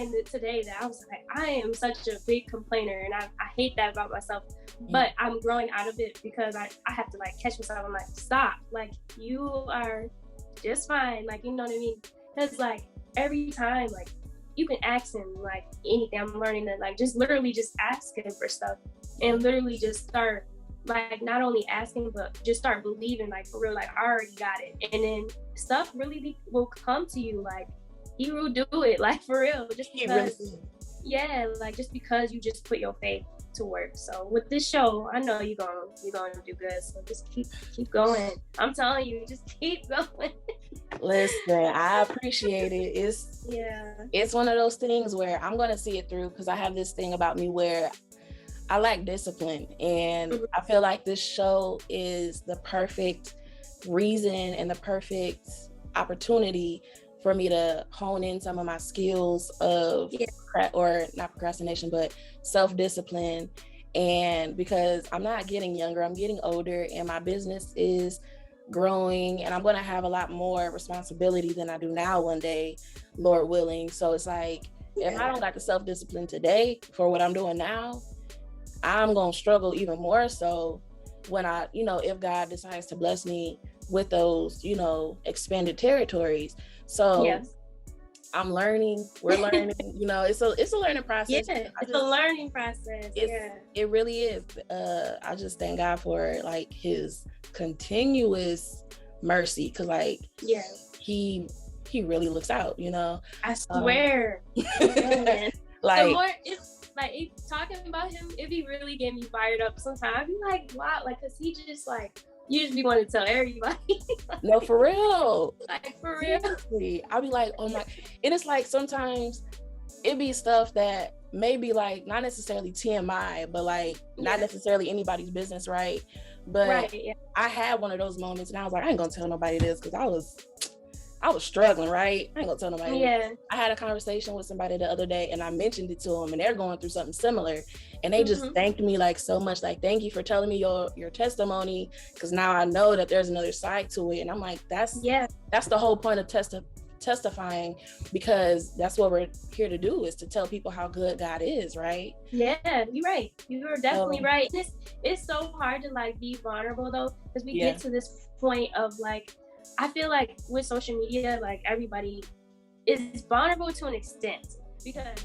saying that today, that I was like, I am such a big complainer, and I hate that about myself. But I'm growing out of it because I have to like catch myself. I'm like, stop, like you are just fine, like, you know what I mean? Because like every time, like you can ask him like anything. I'm learning that like just literally just ask him for stuff, and literally just start like not only asking but just start believing, like for real, like I already got it, and then stuff really will come to you. Like he will do it, like for real, just because yeah, like just because you just put your faith to work. So with this show, I know you're gonna do good. So just keep going. I'm telling you, just keep going. Listen, I appreciate it. It's one of those things where I'm gonna see it through, because I have this thing about me where I like discipline, and I feel like this show is the perfect reason and the perfect opportunity for me to hone in some of my skills of or not procrastination, but self-discipline. And because I'm not getting younger, I'm getting older, and my business is growing, and I'm going to have a lot more responsibility than I do now one day, Lord willing. So it's like, if I don't got the self-discipline today for what I'm doing now, I'm going to struggle even more so when I, if God decides to bless me with those, expanded territories. So I'm learning, we're learning, it's a learning process. Yeah, it's a learning process. It really is. I just thank God for like his continuous mercy. 'Cause like, he really looks out, I swear. Like, the more it's like, if talking about him, it be really getting me fired up sometimes. I be like, wow, like, cause he just like, you just be wanting to tell everybody. Like, no, for real. Like, for real. Seriously. I'll be like, oh my, and it's like, sometimes it be stuff that maybe like, not necessarily TMI, but like, not necessarily anybody's business, right? But I had one of those moments, and I was like, I ain't gonna tell nobody this, because I was struggling, right? I ain't gonna tell nobody. I had a conversation with somebody the other day, and I mentioned it to them, and they're going through something similar, and they just thanked me like so much, like, thank you for telling me your testimony, because now I know that there's another side to it. And I'm like, that's the whole point of testifying, because that's what we're here to do, is to tell people how good God is, right? Yeah, you're right. You're definitely right. It's so hard to like be vulnerable though, because we get to this point of like, I feel like with social media, like everybody is vulnerable to an extent, because